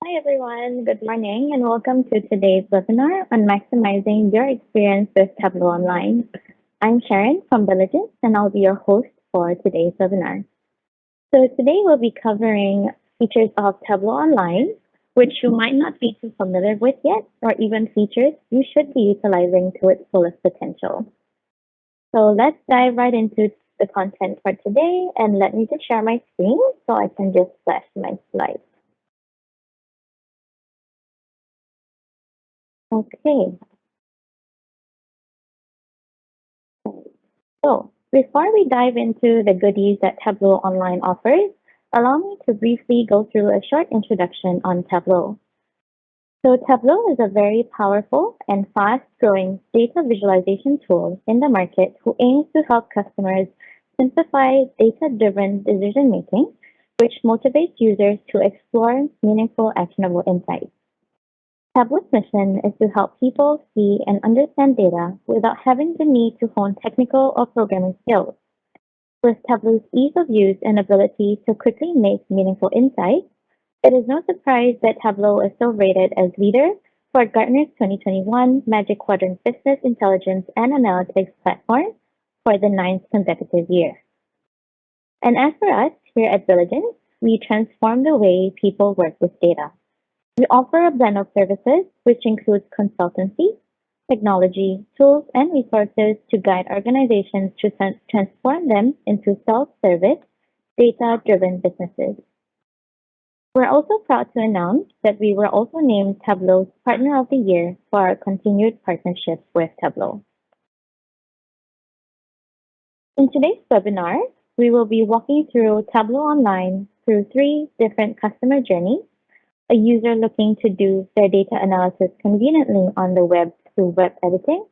Hi everyone, good morning and welcome to today's webinar on maximizing your experience with Tableau Online. I'm Sharon from Billigence and I'll be your host for today's webinar. So today we'll be covering features of Tableau Online, which you might not be too familiar with yet, or even features you should be utilizing to its fullest potential. So let's dive right into the content for today, and let me just share my screen so I can just flash my slides. Okay, so before we dive into the goodies that Tableau Online offers, allow me to briefly go through a short introduction on Tableau. So Tableau is a very powerful and fast-growing data visualization tool in the market who aims to help customers simplify data-driven decision-making, which motivates users to explore meaningful, actionable insights. Tableau's mission is to help people see and understand data without having the need to hone technical or programming skills. With Tableau's ease of use and ability to quickly make meaningful insights, it is no surprise that Tableau is still rated as leader for Gartner's 2021 Magic Quadrant Business Intelligence and Analytics Platform for the ninth consecutive year. And as for us here at Billigence, we transform the way people work with data. We offer a blend of services, which includes consultancy, technology, tools, and resources to guide organizations to transform them into self-service, data-driven businesses. We're also proud to announce that we were also named Tableau's Partner of the Year for our continued partnership with Tableau. In today's webinar, we will be walking through Tableau Online through 3 different customer journeys: a user looking to do their data analysis conveniently on the web through web editing,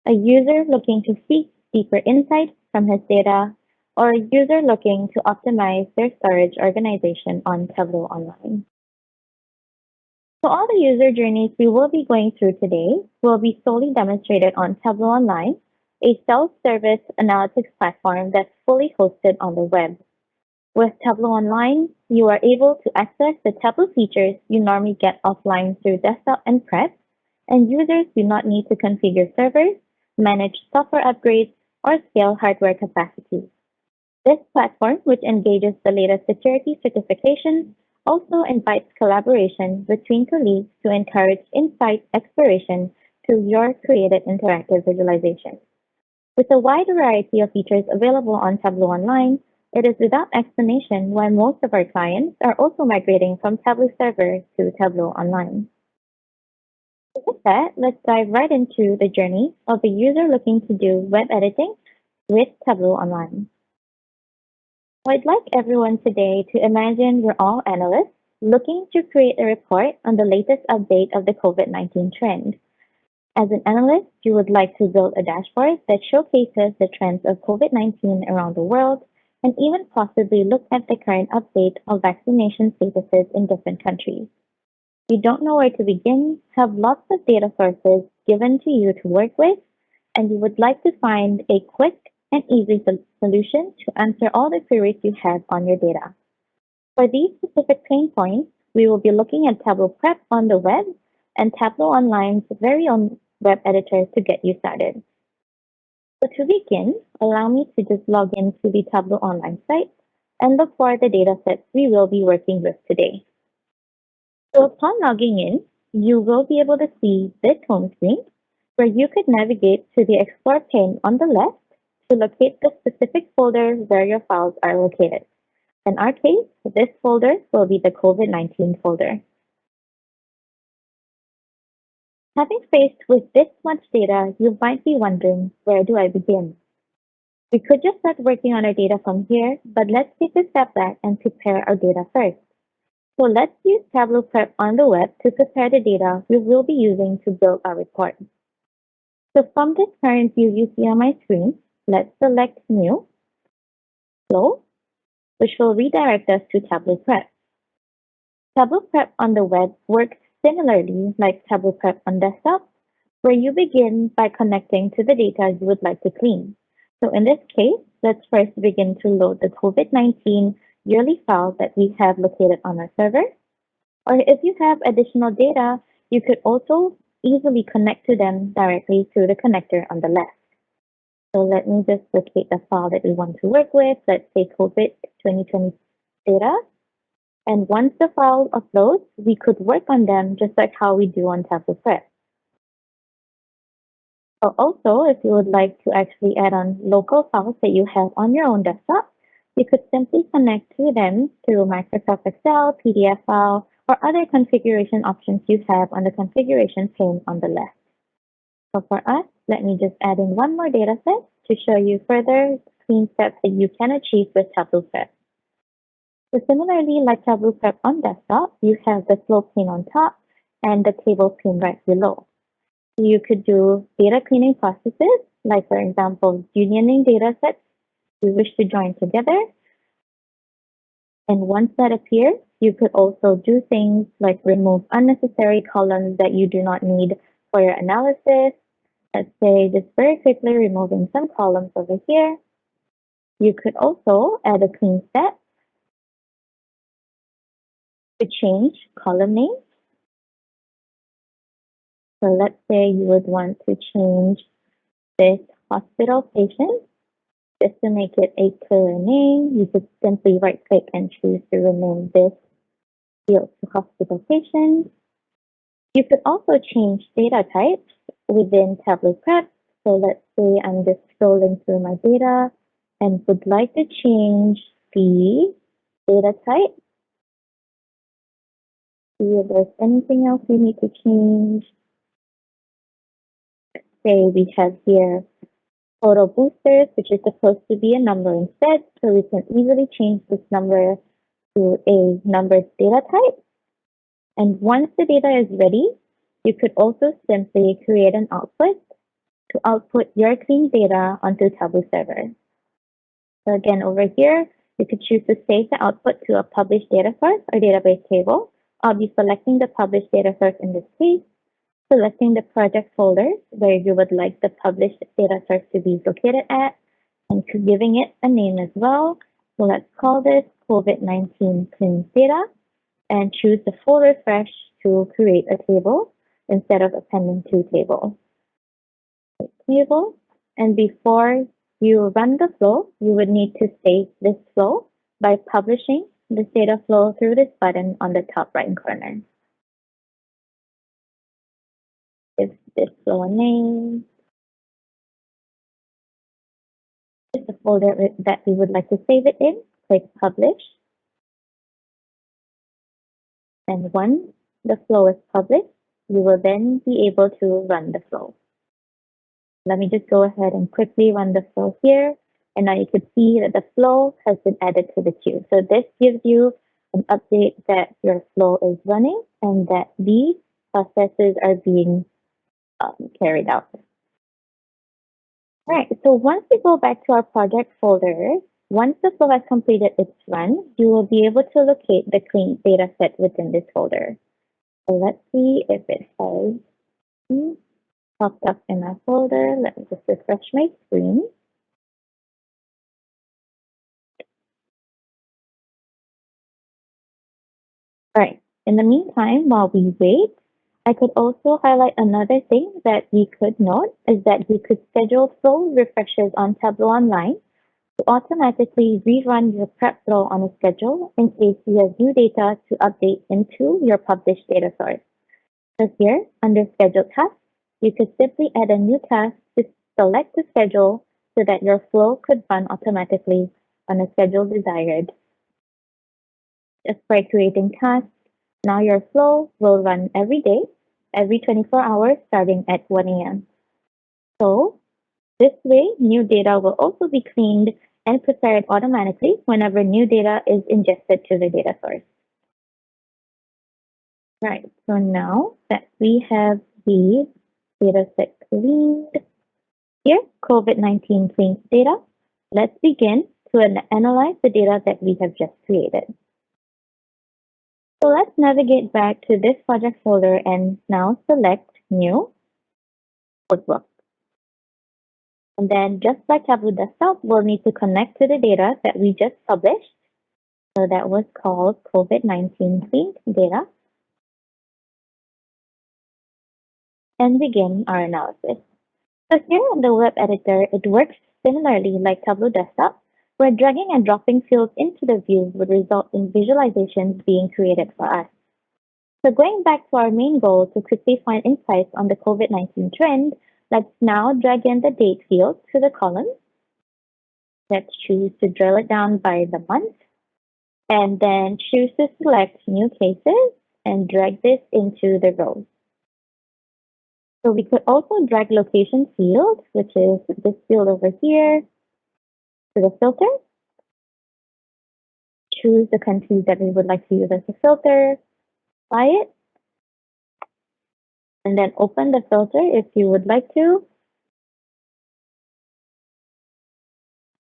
a user looking to seek deeper insights from his data, or a user looking to optimize their storage organization on Tableau Online. So all the user journeys we will be going through today will be solely demonstrated on Tableau Online, a self-service analytics platform that's fully hosted on the web. With Tableau Online, you are able to access the Tableau features you normally get offline through Desktop and Prep, and users do not need to configure servers, manage software upgrades, or scale hardware capacity. This platform, which engages the latest security certifications, also invites collaboration between colleagues to encourage insight exploration through your created interactive visualization. With a wide variety of features available on Tableau Online, it is without explanation why most of our clients are also migrating from Tableau Server to Tableau Online. With that, let's dive right into the journey of a user looking to do web editing with Tableau Online. I'd like everyone today to imagine we're all analysts looking to create a report on the latest update of the COVID-19 trend. As an analyst, you would like to build a dashboard that showcases the trends of COVID-19 around the world and even possibly look at the current update of vaccination statuses in different countries. You don't know where to begin, have lots of data sources given to you to work with, and you would like to find a quick and easy solution to answer all the queries you have on your data. For these specific pain points, we will be looking at Tableau Prep on the web and Tableau Online's very own web editor to get you started. So to begin, allow me to just log into the Tableau Online site and look for the data sets we will be working with today. So upon logging in, you will be able to see this home screen where you could navigate to the Explore pane on the left to locate the specific folder where your files are located. In our case, this folder will be the COVID-19 folder. Having faced with this much data, you might be wondering, where do I begin? We could just start working on our data from here, but let's take a step back and prepare our data first. So let's use Tableau Prep on the web to prepare the data we will be using to build our report. So from this current view you see on my screen, let's select New, Flow, which will redirect us to Tableau Prep. Tableau Prep on the web works similarly like Tableau Prep on desktop, where you begin by connecting to the data you would like to clean. So in this case, let's first begin to load the COVID-19 yearly file that we have located on our server. Or if you have additional data, you could also easily connect to them directly through the connector on the left. So let me just locate the file that we want to work with. Let's say COVID 2020 data. And once the file uploads, we could work on them just like how we do on Tableau Prep. So also, if you would like to actually add on local files that you have on your own desktop, you could simply connect to them through Microsoft Excel, PDF file, or other configuration options you have on the configuration pane on the left. So for us, let me just add in one more data set to show you further clean steps that you can achieve with Tableau Prep. So similarly, like Tableau Prep on desktop, you have the flow pane on top and the table pane right below. You could do data cleaning processes, like for example, unioning data sets you wish to join together. And once that appears, you could also do things like remove unnecessary columns that you do not need for your analysis. Let's say just very quickly removing some columns over here. You could also add a clean step to change column names. So let's say you would want to change this hospital patient. Just to make it a clearer name, you could simply right-click and choose to rename this field to hospital patient. You could also change data types within Tableau Prep. So let's say I'm just scrolling through my data and would like to change the data type. See if there's anything else we need to change. Say we have here total boosters, which is supposed to be a number instead. So we can easily change this number to a numbered data type. And once the data is ready, you could also simply create an output to output your clean data onto Tableau server. So again, over here, you could choose to save the output to a published data source or database table. I'll be selecting the published data source in this case, selecting the project folder where you would like the published data source to be located at, and giving it a name as well. So let's call this COVID-19 clean data, and choose the full refresh to create a table instead of appending two tables. Table, and before you run the flow, you would need to save this flow by publishing this data flow through this button on the top right corner. Give this flow a name. This is the folder that we would like to save it in. Click Publish. And once the flow is published, you will then be able to run the flow. Let me just go ahead and quickly run the flow here. And now you can see that the flow has been added to the queue. So this gives you an update that your flow is running and that the processes are being carried out. All right, so once we go back to our project folder, once the flow has completed its run, you will be able to locate the clean data set within this folder. So let's see if it has popped up in our folder. Let me just refresh my screen. All right, in the meantime, while we wait, I could also highlight another thing that we could note is that we could schedule flow refreshes on Tableau Online to automatically rerun your prep flow on a schedule in case you have new data to update into your published data source. So here, under Schedule Tasks, you could simply add a new task to select the schedule so that your flow could run automatically on a schedule desired. Just by creating tasks, now your flow will run every day, every 24 hours, starting at 1 a.m. So this way, new data will also be cleaned and prepared automatically whenever new data is ingested to the data source. Right, so now that we have the data set cleaned, here, COVID-19 cleaned data, let's begin to analyze the data that we have just created. So let's navigate back to this project folder and now select New Notebook. And then just like Tableau Desktop, we'll need to connect to the data that we just published. So that was called COVID-19 cleaned data. and begin our analysis. So here in the web editor, it works similarly like Tableau Desktop, where dragging and dropping fields into the view would result in visualizations being created for us. So going back to our main goal to quickly find insights on the COVID-19 trend, let's now drag in the date field to the column. Let's choose to drill it down by the month, and then choose to select new cases and drag this into the rows. So we could also drag location field, which is this field over here, to the filter. Choose the countries that we would like to use as a filter, apply it, and then open the filter if you would like to.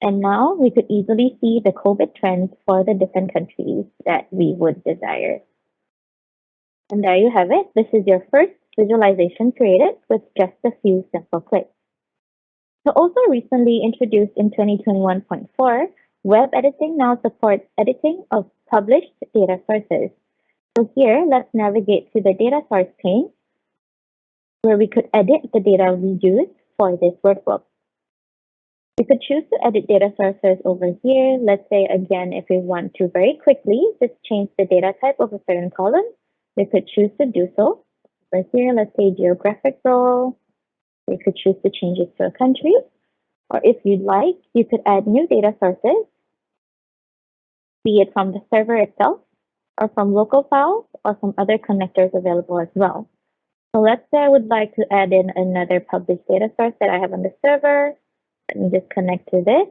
And now we could easily see the COVID trends for the different countries that we would desire. And there you have it. This is your first visualization created with just a few simple clicks. So also recently introduced in 2021.4, web editing now supports editing of published data sources. So here, let's navigate to the data source pane, where we could edit the data we use for this workbook. We could choose to edit data sources over here. Let's say again, if we want to very quickly just change the data type of a certain column, we could choose to do so. Over here, let's say geographic role. We could choose to change it to a country. Or if you'd like, you could add new data sources, be it from the server itself, or from local files, or from other connectors available as well. So let's say I would like to add in another published data source that I have on the server. Let me just connect to this.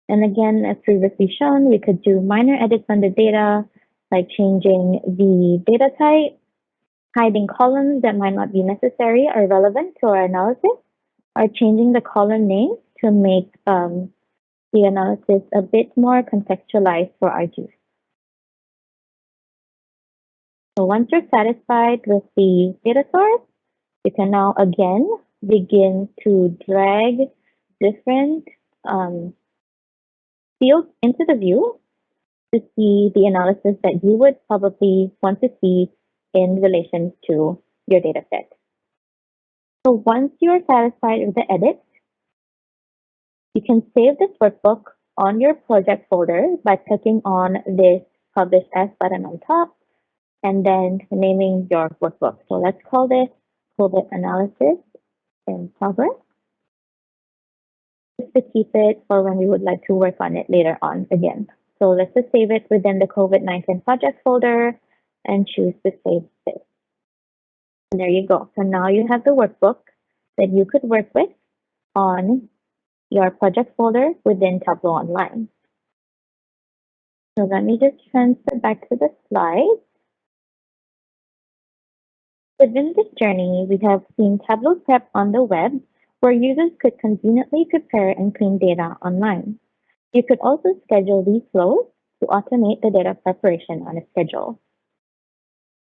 And again, as previously shown, we could do minor edits on the data, like changing the data type, hiding columns that might not be necessary or relevant to our analysis, or changing the column name to make the analysis a bit more contextualized for our use. So once you're satisfied with the data source, you can now again begin to drag different fields into the view to see the analysis that you would probably want to see in relation to your data set. So once you're satisfied with the edits, you can save this workbook on your project folder by clicking on this Publish As button on top and then naming your workbook. So let's call this COVID Analysis in Progress, just to keep it for when we would like to work on it later on again. So let's just save it within the COVID-19 project folder and choose to save this. And there you go. So now you have the workbook that you could work with on your project folder within Tableau Online. So let me just transfer back to the slide. Within this journey, we have seen Tableau Prep on the web, where users could conveniently prepare and clean data online. You could also schedule these flows to automate the data preparation on a schedule.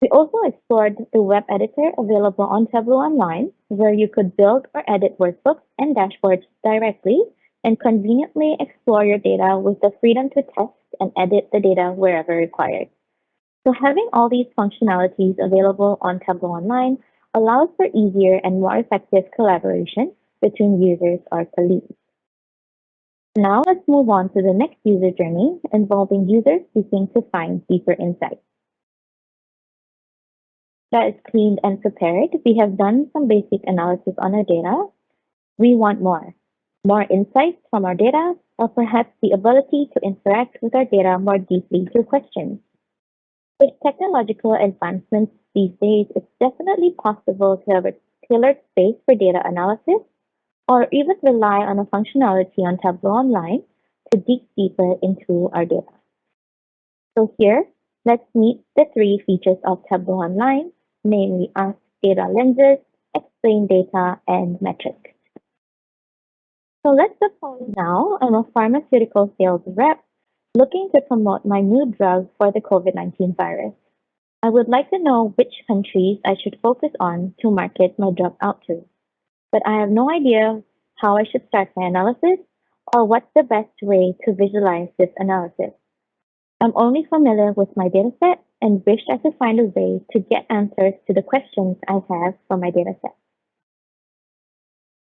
We also explored the web editor available on Tableau Online, where you could build or edit workbooks and dashboards directly and conveniently explore your data with the freedom to test and edit the data wherever required. So having all these functionalities available on Tableau Online allows for easier and more effective collaboration between users or colleagues. Now let's move on to the next user journey involving users seeking to find deeper insights. That is cleaned and prepared. We have done some basic analysis on our data. We want more insights from our data, or perhaps the ability to interact with our data more deeply through questions. With technological advancements these days, it's definitely possible to have a tailored space for data analysis, or even rely on a functionality on Tableau Online to dig deeper into our data. So here, let's meet the three features of Tableau Online, namely Ask Data Lenses, Explain Data, and Metrics. So let's suppose now I'm a pharmaceutical sales rep looking to promote my new drug for the COVID-19 virus. I would like to know which countries I should focus on to market my drug out to, but I have no idea how I should start my analysis or what's the best way to visualize this analysis. I'm only familiar with my dataset and wished I could find a way to get answers to the questions I have for my dataset.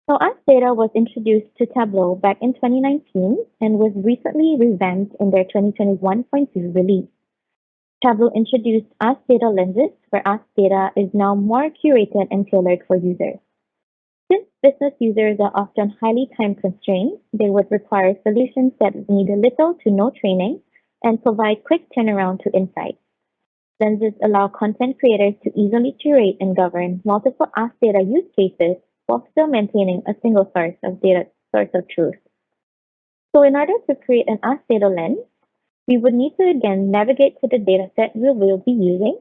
So Ask Data was introduced to Tableau back in 2019 and was recently revamped in their 2021.2 release. Tableau introduced Ask Data lenses, where Ask Data is now more curated and tailored for users. Since business users are often highly time constrained, they would require solutions that need little to no training and provide quick turnaround to insights. Lenses allow content creators to easily curate and govern multiple Ask Data use cases while still maintaining a single source of truth. So in order to create an Ask Data lens, we would need to again navigate to the dataset we will be using.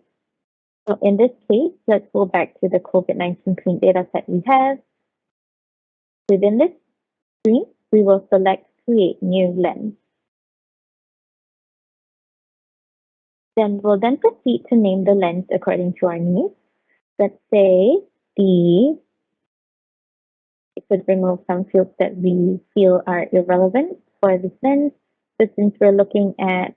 So in this case, let's go back to the COVID-19 clean dataset we have. Within this screen, we will select Create New Lens. Then we'll proceed to name the lens according to our needs. Let's say we could remove some fields that we feel are irrelevant for this lens. But since we're looking at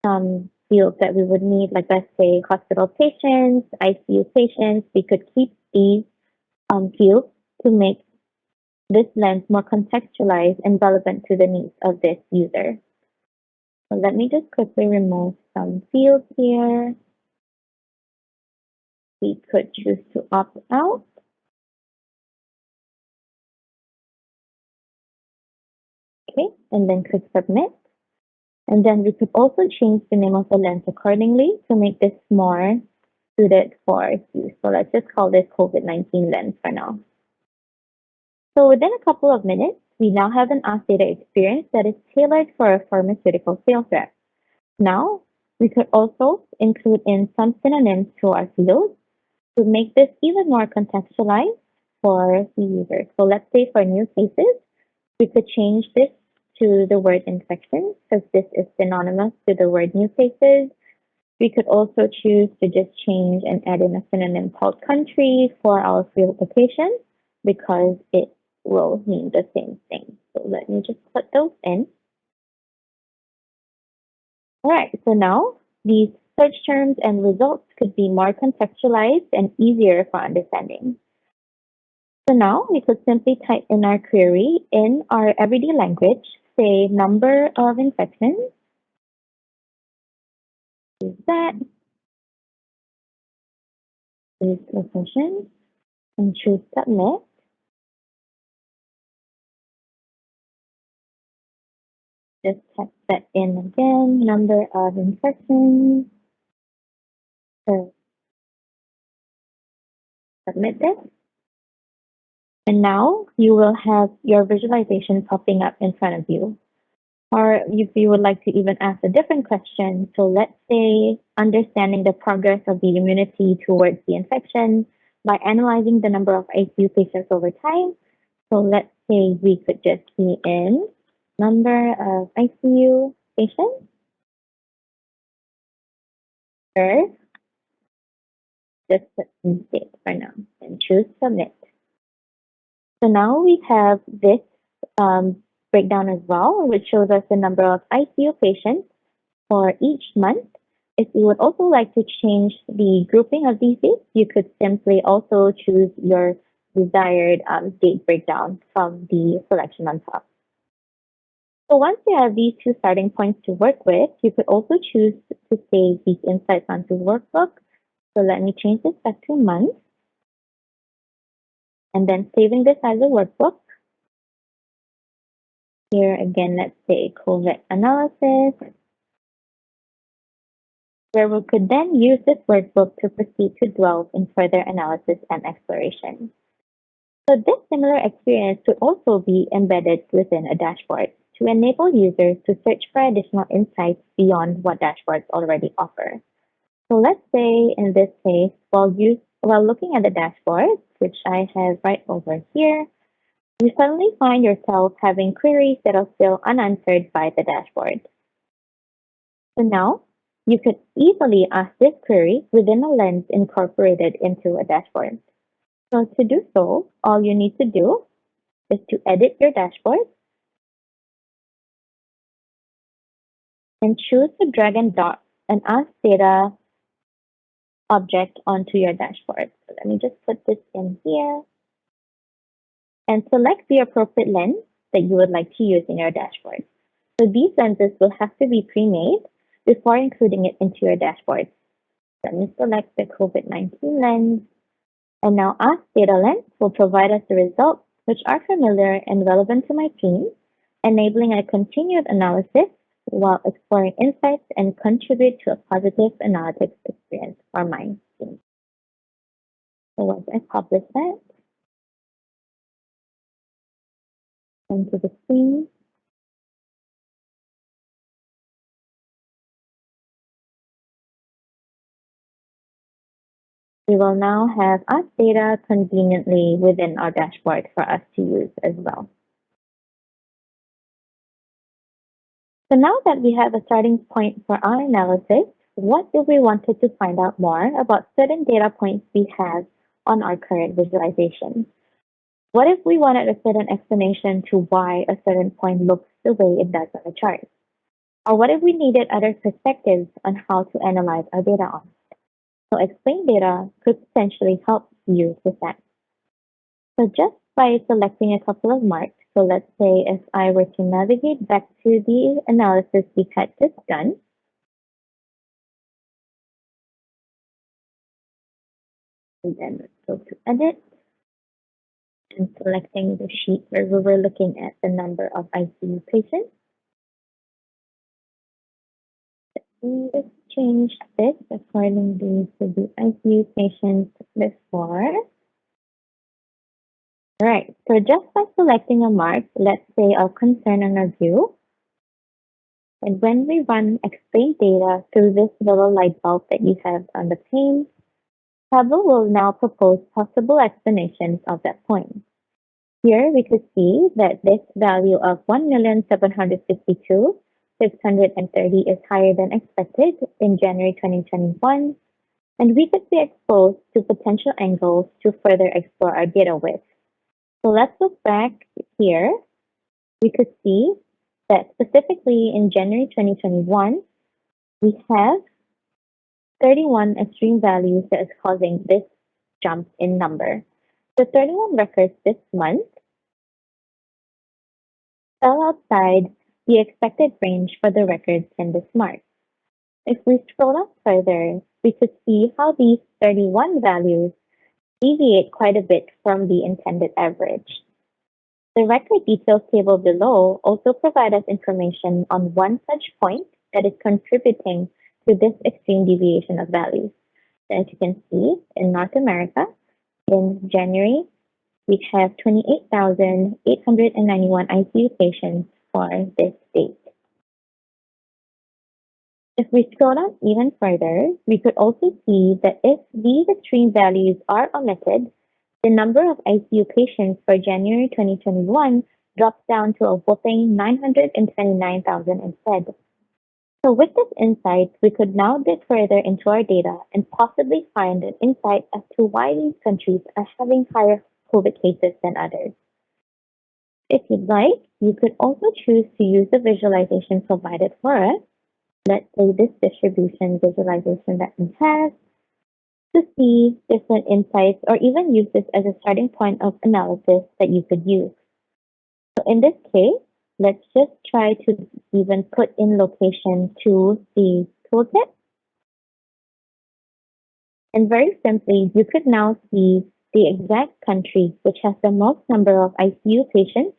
some fields that we would need, like let's say hospital patients, ICU patients, we could keep these fields to make this lens more contextualized and relevant to the needs of this user. So let me just quickly remove some fields here. We could choose to opt out. Okay, and then click Submit. And then we could also change the name of the lens accordingly to make this more suited for use. So let's just call this COVID-19 lens for now. So within a couple of minutes, we now have an Ask Data experience that is tailored for a pharmaceutical sales rep. Now, we could also include in some synonyms to our fields to make this even more contextualized for the user. So let's say for new cases, we could change this to the word infection because this is synonymous to the word new cases. We could also choose to just change and add in a synonym called country for our field location because it will mean the same thing. So let me just put those in. All right, so now these search terms and results could be more contextualized and easier for understanding. So now we could simply type in our query in our everyday language, say number of infections, is that, is location, and choose submit. Just type that in again, number of infections. So submit this. And now you will have your visualization popping up in front of you. Or if you would like to even ask a different question, so let's say understanding the progress of the immunity towards the infection by analyzing the number of ICU patients over time. So let's say we could just key in number of ICU patients. First, just put in date for now and choose submit. So now we have this breakdown as well, which shows us the number of ICU patients for each month. If you would also like to change the grouping of these dates, you could simply also choose your desired date breakdown from the selection on top. So once you have these two starting points to work with, you could also choose to save these insights onto workbook. So let me change this back to month. And then saving this as a workbook. Here again, let's say COVID analysis, where we could then use this workbook to proceed to delve in further analysis and exploration. So this similar experience could also be embedded within a dashboard to enable users to search for additional insights beyond what dashboards already offer. So let's say in this case, while looking at the dashboard, which I have right over here, you suddenly find yourself having queries that are still unanswered by the dashboard. So now, you could easily ask this query within a lens incorporated into a dashboard. So to do so, all you need to do is to edit your dashboard and choose to drag and drop an Ask Data object onto your dashboard. So let me just put this in here and select the appropriate lens that you would like to use in your dashboard. So these lenses will have to be pre-made before including it into your dashboard. Let me select the COVID-19 lens. And now Ask Data Lens will provide us the results which are familiar and relevant to my team, enabling a continued analysis while exploring insights and contribute to a positive analytics experience for my team. So once I publish that into the screen, we will now have Ask Data conveniently within our dashboard for us to use as well. So now that we have a starting point for our analysis, what if we wanted to find out more about certain data points we have on our current visualization? What if we wanted a certain explanation to why a certain point looks the way it does on the chart? Or what if we needed other perspectives on how to analyze our data on? So Explain Data could potentially help you with that. So just by selecting a couple of marks, so let's say if I were to navigate back to the analysis we had just done, and then let's go to Edit, and selecting the sheet where we were looking at the number of ICU patients. Let's change this accordingly to the ICU patients before. All right, so just by selecting a mark, let's say our concern and our view, and when we run Explain Data through this little light bulb that you have on the pane, Tableau will now propose possible explanations of that point. Here we could see that this value of 1,752,630 is higher than expected in January 2021, and we could be exposed to potential angles to further explore our data with. So let's look back here. We could see that specifically in January 2021, we have 31 extreme values that is causing this jump in number. The 31 records this month fell outside the expected range for the records in this March. If we scroll up further, we could see how these 31 values deviate quite a bit from the intended average. The record details table below also provides us information on one such point that is contributing to this extreme deviation of values. So as you can see, in North America, in January, we have 28,891 ICU patients for this date. If we scroll down even further, we could also see that if these extreme values are omitted, the number of ICU patients for January 2021 drops down to a whopping 929,000 instead. So with this insight, we could now dig further into our data and possibly find an insight as to why these countries are having higher COVID cases than others. If you'd like, you could also choose to use the visualization provided for us. Let's say this distribution visualization that we have, to see different insights or even use this as a starting point of analysis that you could use. So in this case, let's just try to even put in location to the tooltip. And very simply, you could now see the exact country which has the most number of ICU patients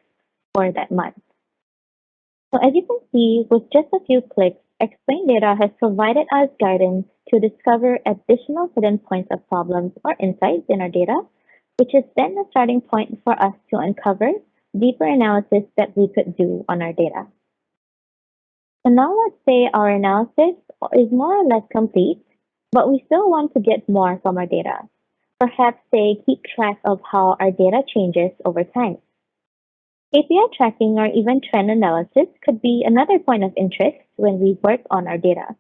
for that month. So as you can see, with just a few clicks, Explain Data has provided us guidance to discover additional hidden points of problems or insights in our data, which is then a starting point for us to uncover deeper analysis that we could do on our data. So now let's say our analysis is more or less complete, but we still want to get more from our data. Perhaps say keep track of how our data changes over time. KPI tracking or even trend analysis could be another point of interest when we work on our data.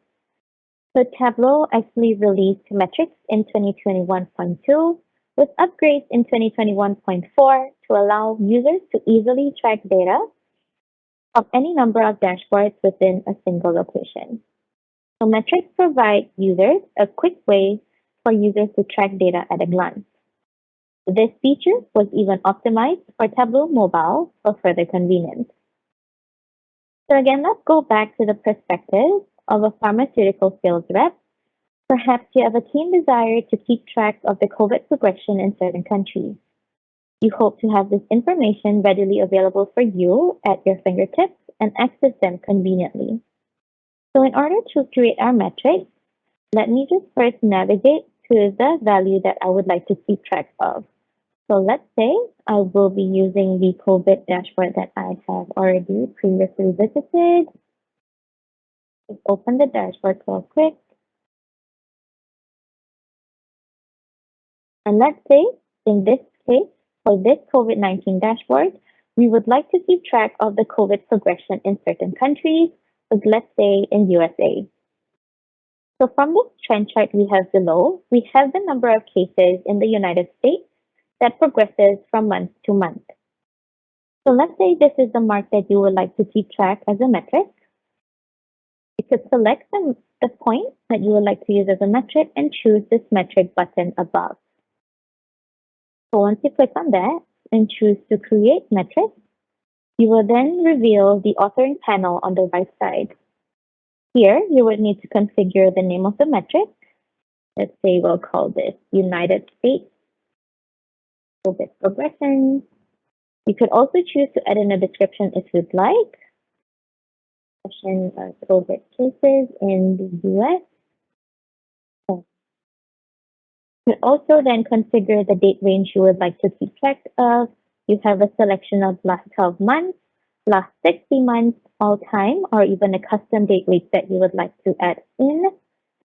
So Tableau actually released metrics in 2021.2 with upgrades in 2021.4 to allow users to easily track data of any number of dashboards within a single location. So metrics provide users a quick way for users to track data at a glance. This feature was even optimized for Tableau Mobile for further convenience. So again, let's go back to the perspective of a pharmaceutical sales rep. Perhaps you have a keen desire to keep track of the COVID progression in certain countries. You hope to have this information readily available for you at your fingertips and access them conveniently. So in order to create our metrics, let me just first navigate to the value that I would like to keep track of. So let's say I will be using the COVID dashboard that I have already previously visited. Just open the dashboard real quick. And let's say in this case, for this COVID-19 dashboard, we would like to keep track of the COVID progression in certain countries, let's say in USA. So from this trend chart we have below, we have the number of cases in the United States that progresses from month to month. So let's say this is the mark that you would like to keep track as a metric. You could select the point that you would like to use as a metric and choose this metric button above. So once you click on that and choose to create metric, you will then reveal the authoring panel on the right side. Here, you would need to configure the name of the metric. Let's say we'll call this United States COVID progression. You could also choose to add in a description if you'd like. Of COVID cases in the US. You also then configure the date range you would like to keep track of. You have a selection of last 12 months, last 60 months, all time, or even a custom date weight that you would like to add in.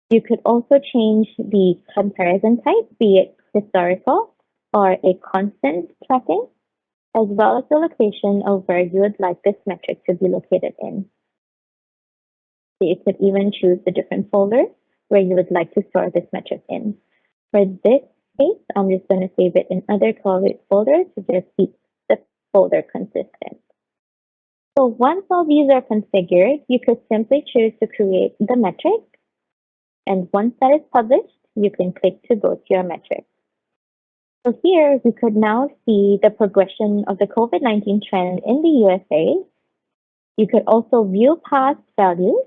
You could also change the comparison type, be it historical or a constant tracking, as well as the location of where you would like this metric to be located in. So you could even choose the different folders where you would like to store this metric in. For this case, I'm just going to save it in other folders to just keep the folder consistent. So once all these are configured, you could simply choose to create the metric. And once that is published, you can click to go to your metric. So here, we could now see the progression of the COVID-19 trend in the USA. You could also view past values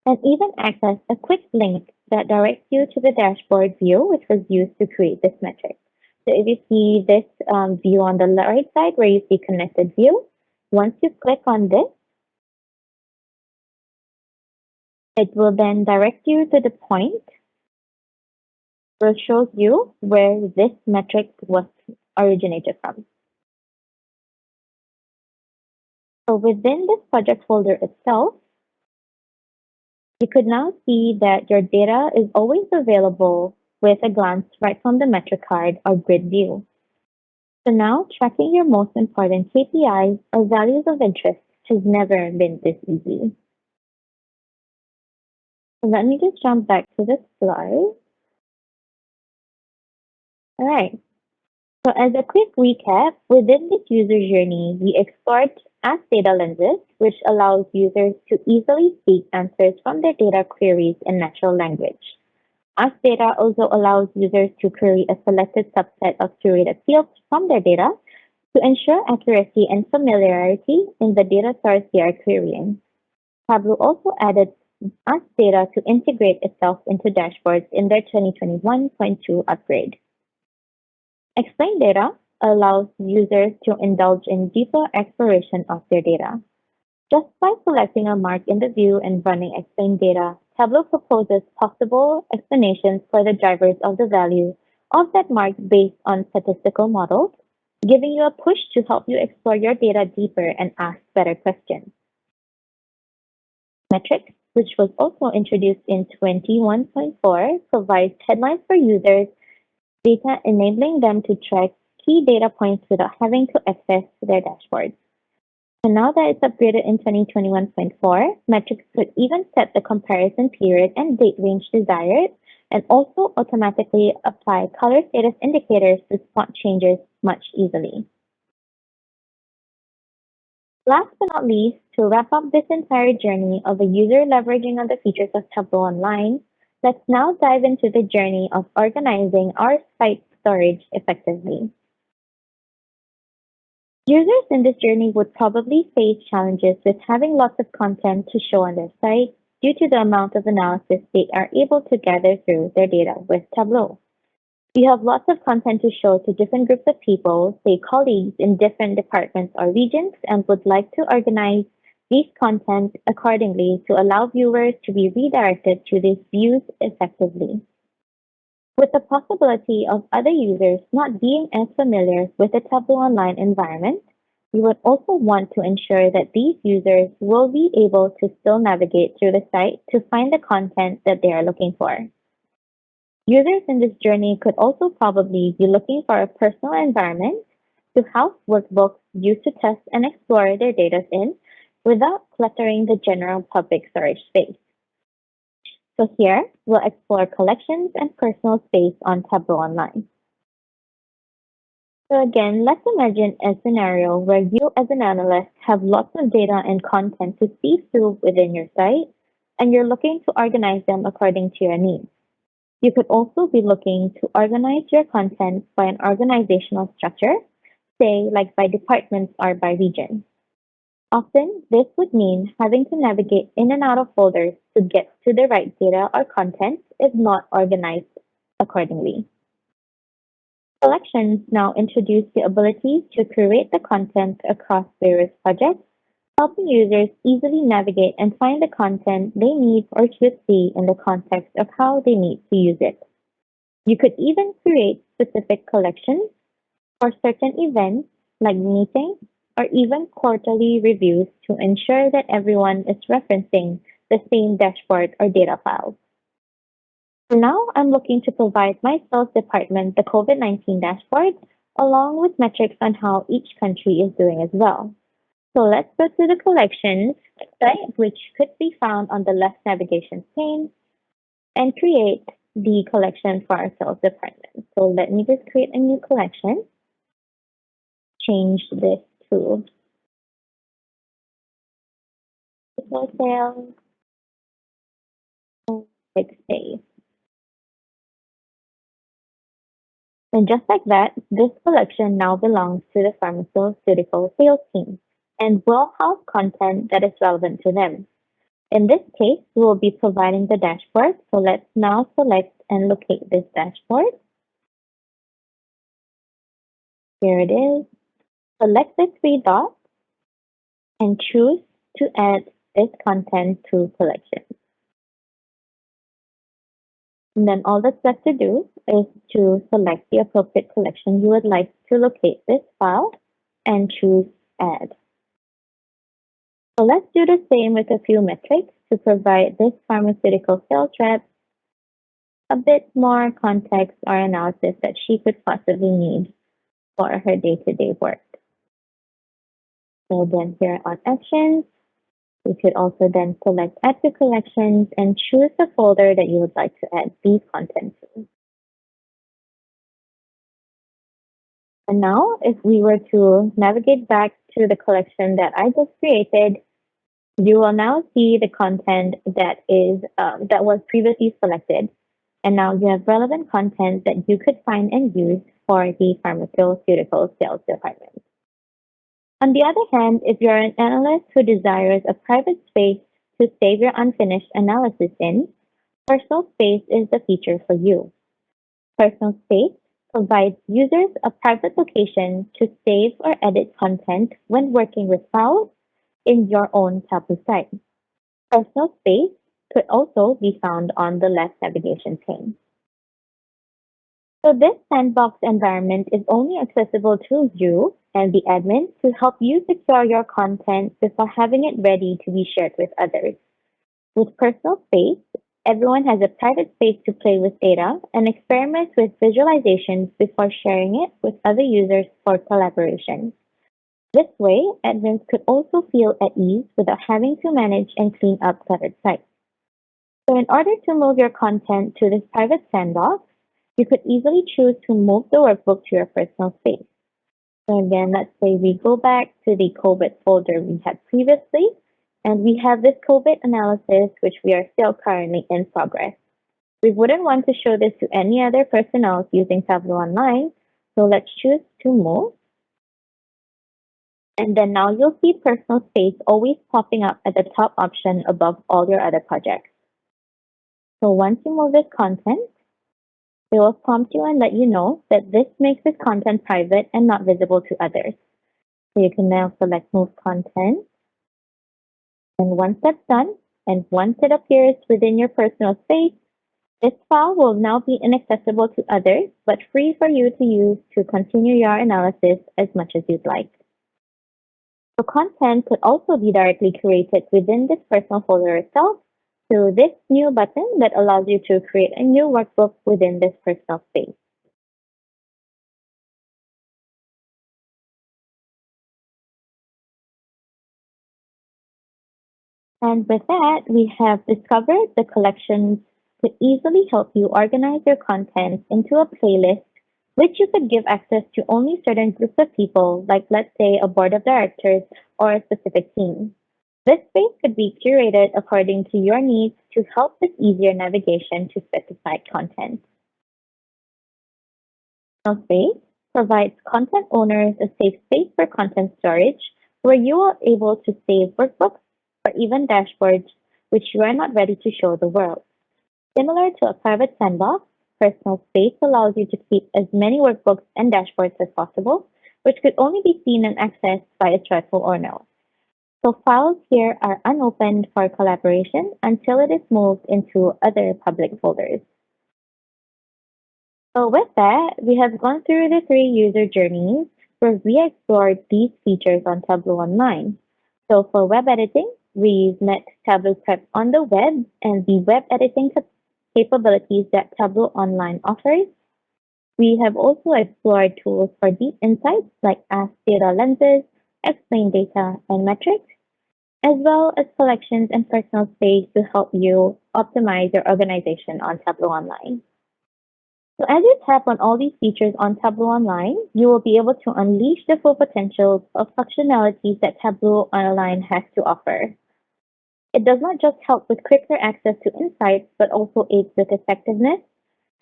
and even access a quick link that directs you to the dashboard view, which was used to create this metric. So if you see this view on the right side where you see connected view, once you click on this, it will then direct you to the point where it shows you where this metric was originated from. So within this project folder itself, you could now see that your data is always available with a glance right from the metric card or grid view. So now tracking your most important KPIs or values of interest has never been this easy. So let me just jump back to the slide. All right. So as a quick recap, within this user journey, we explored Ask Data Lenses, which allows users to easily seek answers from their data queries in natural language. Ask Data also allows users to query a selected subset of curated fields from their data to ensure accuracy and familiarity in the data source they are querying. Tableau also added Ask Data to integrate itself into dashboards in their 2021.2 upgrade. Explain Data allows users to indulge in deeper exploration of their data. Just by selecting a mark in the view and running Explain Data, Tableau proposes possible explanations for the drivers of the value of that mark based on statistical models, giving you a push to help you explore your data deeper and ask better questions. Metrics, which was also introduced in 21.4, provides headlines for users, data enabling them to track key data points without having to access their dashboards. And now that it's upgraded in 2021.4, metrics could even set the comparison period and date range desired, and also automatically apply color status indicators to spot changes much easily. Last but not least, to wrap up this entire journey of a user leveraging on the features of Tableau Online, let's now dive into the journey of organizing our site storage effectively. Users in this journey would probably face challenges with having lots of content to show on their site due to the amount of analysis they are able to gather through their data with Tableau. We have lots of content to show to different groups of people, say colleagues in different departments or regions, and would like to organize these content accordingly to allow viewers to be redirected to these views effectively. With the possibility of other users not being as familiar with the Tableau Online environment, we would also want to ensure that these users will be able to still navigate through the site to find the content that they are looking for. Users in this journey could also probably be looking for a personal environment to house workbooks used to test and explore their data in without cluttering the general public storage space. So here, we'll explore collections and personal space on Tableau Online. So again, let's imagine a scenario where you as an analyst have lots of data and content to see through within your site, and you're looking to organize them according to your needs. You could also be looking to organize your content by an organizational structure, say like by departments or by region. Often, this would mean having to navigate in and out of folders to get to the right data or content if not organized accordingly. Collections now introduce the ability to curate the content across various projects, helping users easily navigate and find the content they need or should see in the context of how they need to use it. You could even create specific collections for certain events like meetings or even quarterly reviews to ensure that everyone is referencing the same dashboard or data files. So now I'm looking to provide my sales department the COVID-19 dashboard along with metrics on how each country is doing as well. So let's go to the collections site, which could be found on the left navigation pane, and create the collection for our sales department. So let me just create a new collection, change this to sales, and click save. And just like that, this collection now belongs to the pharmaceutical sales team and will have content that is relevant to them. In this case, we will be providing the dashboard. So let's now select and locate this dashboard. Here it is. Select the three dots and choose to add this content to collection. And then all that's left to do is to select the appropriate collection you would like to locate this file and choose Add. So let's do the same with a few metrics to provide this pharmaceutical sales rep a bit more context or analysis that she could possibly need for her day-to-day work. So then here on Actions, you could also then select Add to Collections and choose the folder that you would like to add these contents to. And now, if we were to navigate back to the collection that I just created, you will now see the content that was previously selected. And now you have relevant content that you could find and use for the pharmaceutical sales department. On the other hand, if you're an analyst who desires a private space to save your unfinished analysis in, Personal Space is the feature for you. Personal Space provides users a private location to save or edit content when working with files in your own Tableau site. Personal Space could also be found on the left navigation pane. So this sandbox environment is only accessible to you and the admin to help you secure your content before having it ready to be shared with others. With Personal Space, everyone has a private space to play with data and experiment with visualizations before sharing it with other users for collaboration. This way, admins could also feel at ease without having to manage and clean up cluttered sites. So in order to move your content to this private sandbox, you could easily choose to move the workbook to your personal space. So again, let's say we go back to the COVID folder we had previously, and we have this COVID analysis, which we are still currently in progress. We wouldn't want to show this to any other personnel using Tableau Online, so let's choose to move. And then now you'll see personal space always popping up at the top option above all your other projects. So once you move this content, it will prompt you and let you know that this makes this content private and not visible to others. So you can now select Move Content. And once that's done, and once it appears within your personal space, this file will now be inaccessible to others, but free for you to use to continue your analysis as much as you'd like. The content could also be directly created within this personal folder itself through this new button that allows you to create a new workbook within this personal space. And with that, we have discovered the collections to easily help you organize your content into a playlist, which you could give access to only certain groups of people, like let's say a board of directors or a specific team. This space could be curated according to your needs to help with easier navigation to specified content. Personal space provides content owners a safe space for content storage where you are able to save workbooks or even dashboards which you are not ready to show the world. Similar to a private sandbox, personal space allows you to keep as many workbooks and dashboards as possible, which could only be seen and accessed by a joyful owner. So files here are unopened for collaboration until it is moved into other public folders. So with that, we have gone through the three user journeys where we explored these features on Tableau Online. So for web editing, we've met Tableau Prep on the web and the web editing capabilities that Tableau Online offers. We have also explored tools for deep insights like Ask Data Lenses, Explain Data, and Metrics, as well as collections and personal space to help you optimize your organization on Tableau Online. So as you tap on all these features on Tableau Online, you will be able to unleash the full potential of functionalities that Tableau Online has to offer. It does not just help with quicker access to insights, but also aids with effectiveness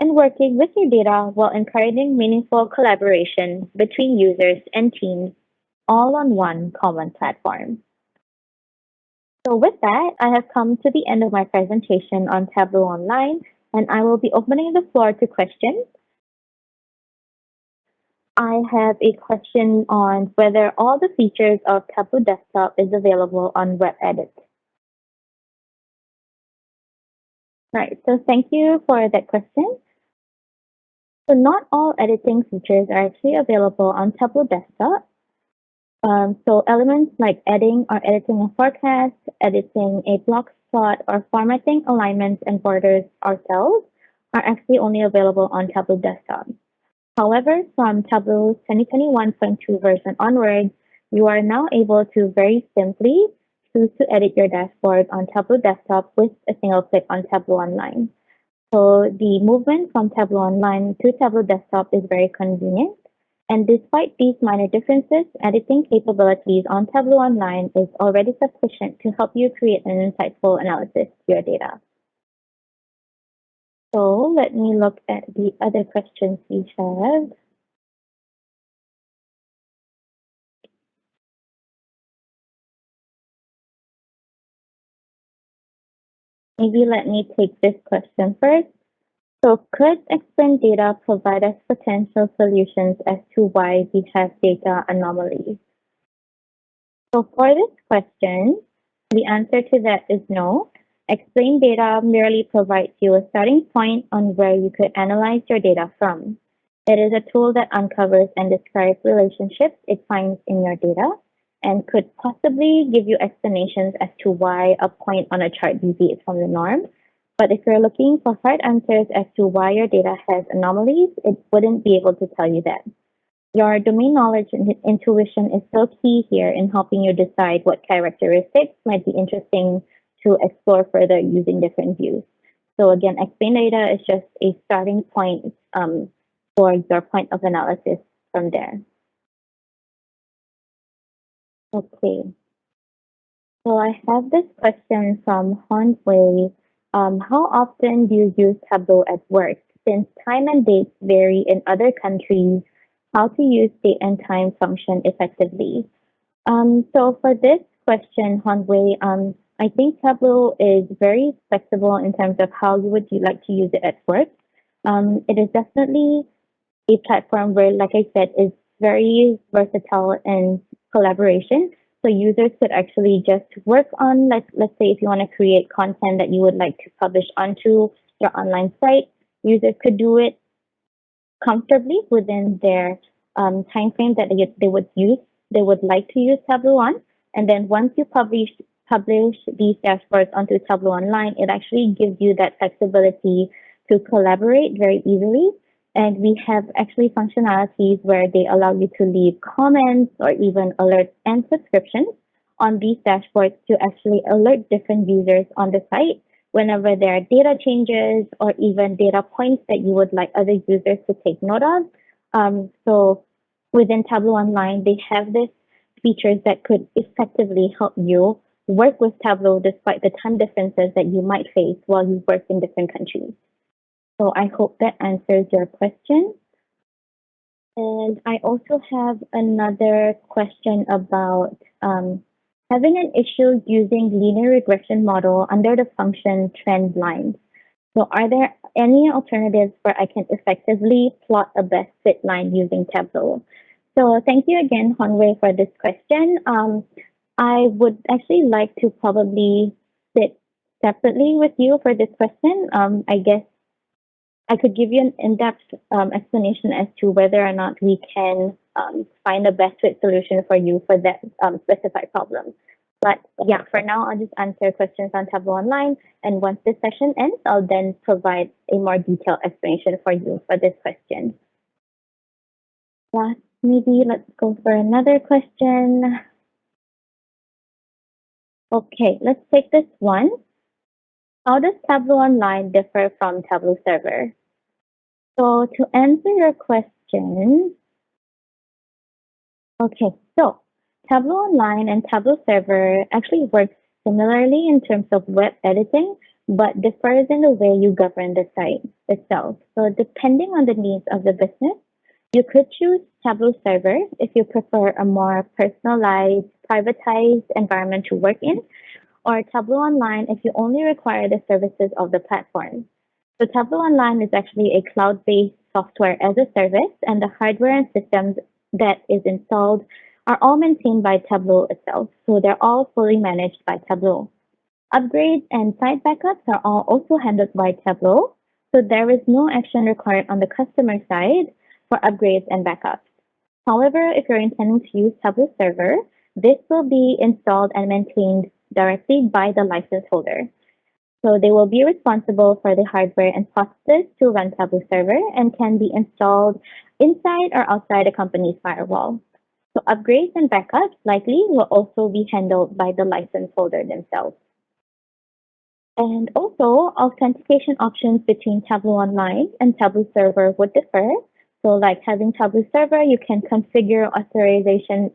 and working with your data while encouraging meaningful collaboration between users and teams, all on one common platform. So with that, I have come to the end of my presentation on Tableau Online, and I will be opening the floor to questions. I have a question on whether all the features of Tableau Desktop is available on Web Edit. Right, so thank you for that question. So not all editing features are actually available on Tableau Desktop. So elements like adding or editing a forecast, editing a block plot, or formatting alignments and borders or cells are actually only available on Tableau Desktop. However, from Tableau's 2021.2 version onwards, you are now able to very simply choose to edit your dashboard on Tableau Desktop with a single click on Tableau Online. So the movement from Tableau Online to Tableau Desktop is very convenient. And despite these minor differences, editing capabilities on Tableau Online is already sufficient to help you create an insightful analysis to your data. So let me look at the other questions we have. Maybe let me take this question first. So could Explain Data provide us potential solutions as to why we have data anomalies? So for this question, the answer to that is no. Explain Data merely provides you a starting point on where you could analyze your data from. It is a tool that uncovers and describes relationships it finds in your data and could possibly give you explanations as to why a point on a chart deviates from the norm. But if you're looking for hard answers as to why your data has anomalies, it wouldn't be able to tell you that. Your domain knowledge and intuition is so key here in helping you decide what characteristics might be interesting to explore further using different views. So again, Explain Data is just a starting point for your point of analysis from there. Okay. So I have this question from Han Hui. How often do you use Tableau at work? Since time and dates vary in other countries, how to use date and time function effectively? So for this question, Hanwei, I think Tableau is very flexible in terms of how you would like to use it at work. It is definitely a platform where, like I said, is very versatile in collaboration. So users could actually just work on, let's say, if you want to create content that you would like to publish onto your online site, users could do it comfortably within their time frame that they would use, they would like to use Tableau on. And then once you publish these dashboards onto Tableau Online, it actually gives you that flexibility to collaborate very easily. And we have actually functionalities where they allow you to leave comments or even alerts and subscriptions on these dashboards to actually alert different users on the site whenever there are data changes or even data points that you would like other users to take note of. So within Tableau Online, they have this features that could effectively help you work with Tableau despite the time differences that you might face while you work in different countries. So I hope that answers your question. And I also have another question about having an issue using linear regression model under the function trend lines. So are there any alternatives where I can effectively plot a best fit line using Tableau? So thank you again, Honwei, for this question. I would actually like to probably sit separately with you for this question. I guess I could give you an in-depth explanation as to whether or not we can find the best fit solution for you for that specified problem. But yeah, for now, I'll just answer questions on Tableau Online. And once this session ends, I'll then provide a more detailed explanation for you for this question. Last, maybe let's go for another question. Okay, let's take this one. How does Tableau Online differ from Tableau Server? So to answer your question, okay, so Tableau Online and Tableau Server actually work similarly in terms of web editing, but differs in the way you govern the site itself. So depending on the needs of the business, you could choose Tableau Server if you prefer a more personalized, privatized environment to work in, or Tableau Online if you only require the services of the platform. So Tableau Online is actually a cloud-based software as a service, and the hardware and systems that is installed are all maintained by Tableau itself. So they're all fully managed by Tableau. Upgrades and site backups are all also handled by Tableau. So there is no action required on the customer side for upgrades and backups. However, if you're intending to use Tableau Server, this will be installed and maintained directly by the license holder. So they will be responsible for the hardware and processes to run Tableau Server and can be installed inside or outside a company's firewall. So upgrades and backups likely will also be handled by the license holder themselves. And also, authentication options between Tableau Online and Tableau Server would differ. So like having Tableau Server, you can configure authorization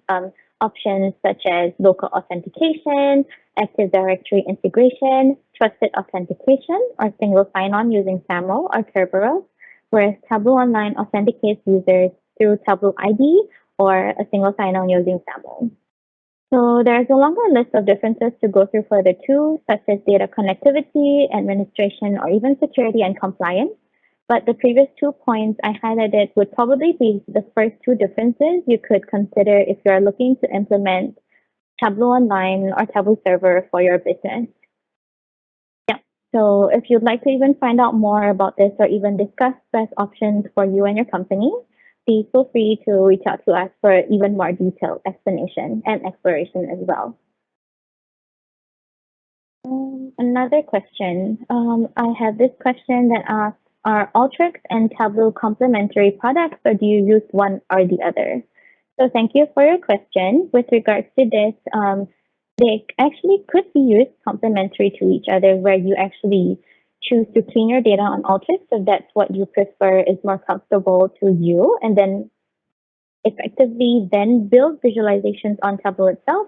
options such as local authentication, Active Directory integration, trusted authentication, or single sign-on using SAML or Kerberos, whereas Tableau Online authenticates users through Tableau ID or a single sign-on using SAML. So there's a longer list of differences to go through for the two, such as data connectivity, administration, or even security and compliance. But the previous 2 points I highlighted would probably be the first two differences you could consider if you're looking to implement Tableau Online or Tableau Server for your business. Yeah. So if you'd like to even find out more about this or even discuss best options for you and your company, please feel free to reach out to us for even more detailed explanation and exploration as well. Another question. I have this question that asks, are Alteryx and Tableau complementary products, or do you use one or the other? So thank you for your question. With regards to this, they actually could be used complementary to each other, where you actually choose to clean your data on Alteryx if that's what you prefer is more comfortable to you. And then effectively then build visualizations on Tableau itself.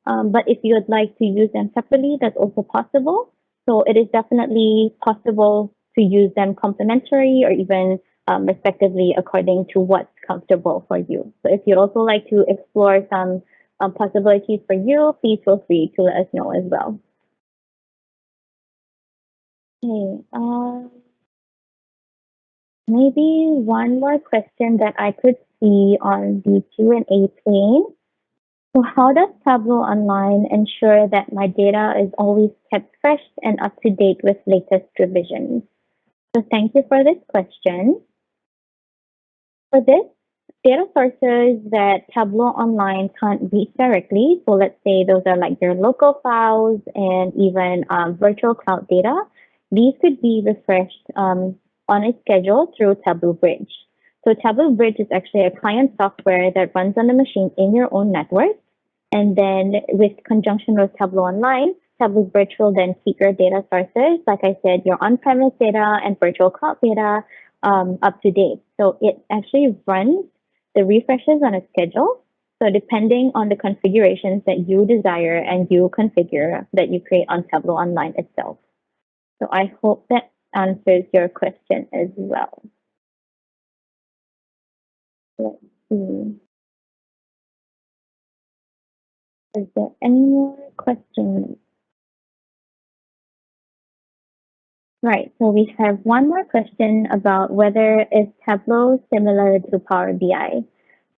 But if you would like to use them separately, that's also possible. So it is definitely possible to use them complementary or even respectively according to what's comfortable for you. So if you'd also like to explore some possibilities for you, please feel free to let us know as well. Okay, maybe one more question that I could see on the Q&A pane. So how does Tableau Online ensure that my data is always kept fresh and up to date with latest revisions? So thank you for this question. For this, data sources that Tableau Online can't reach directly, so let's say those are like your local files and even virtual cloud data, these could be refreshed on a schedule through Tableau Bridge. So Tableau Bridge is actually a client software that runs on the machine in your own network. And then with conjunction with Tableau Online, Tableau Bridge will then keep your data sources, like I said, your on-premise data and virtual cloud data up to date. So it actually runs the refreshes on a schedule. So depending on the configurations that you desire and you configure that you create on Tableau Online itself. So I hope that answers your question as well. Let's see. Is there any more questions? Right. So we have one more question about whether is Tableau similar to Power BI.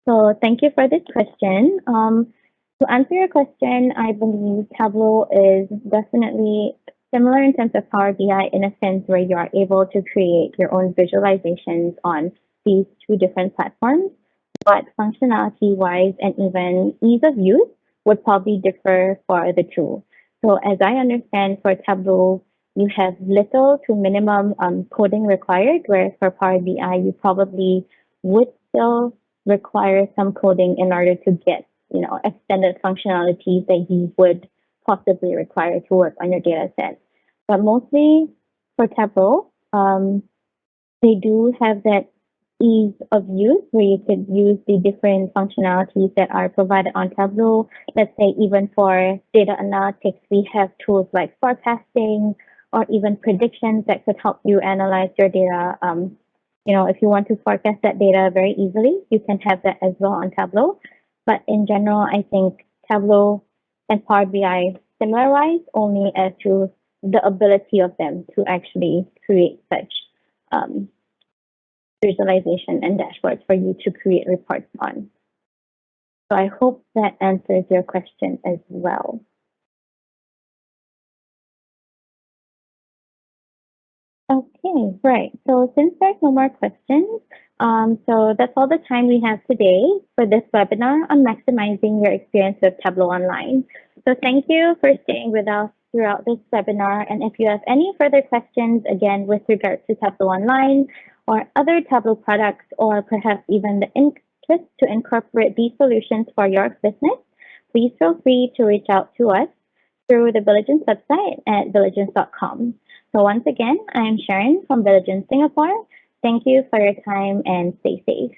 So thank you for this question. To answer your question, I believe Tableau is definitely similar in terms of Power BI in a sense where you are able to create your own visualizations on these two different platforms, but functionality wise and even ease of use would probably differ for the two. So as I understand for Tableau, you have little to minimum coding required, whereas for Power BI, you probably would still require some coding in order to get, extended functionalities that you would possibly require to work on your data set. But mostly for Tableau, they do have that ease of use where you could use the different functionalities that are provided on Tableau. Let's say even for data analytics, we have tools like forecasting or even predictions that could help you analyze your data. If you want to forecast that data very easily, you can have that as well on Tableau. But in general, I think Tableau and Power BI similar wise only as to the ability of them to actually create such um, visualization and dashboards for you to create reports on. So I hope that answers your question as well. Okay, right. So since there's no more questions, so that's all the time we have today for this webinar on maximizing your experience with Tableau Online. So thank you for staying with us throughout this webinar. And if you have any further questions, again, with regards to Tableau Online or other Tableau products, or perhaps even the interest to incorporate these solutions for your business, please feel free to reach out to us through the Billigence website at billigence.com. So once again, I'm Sharon from Billigence Singapore. Thank you for your time and stay safe.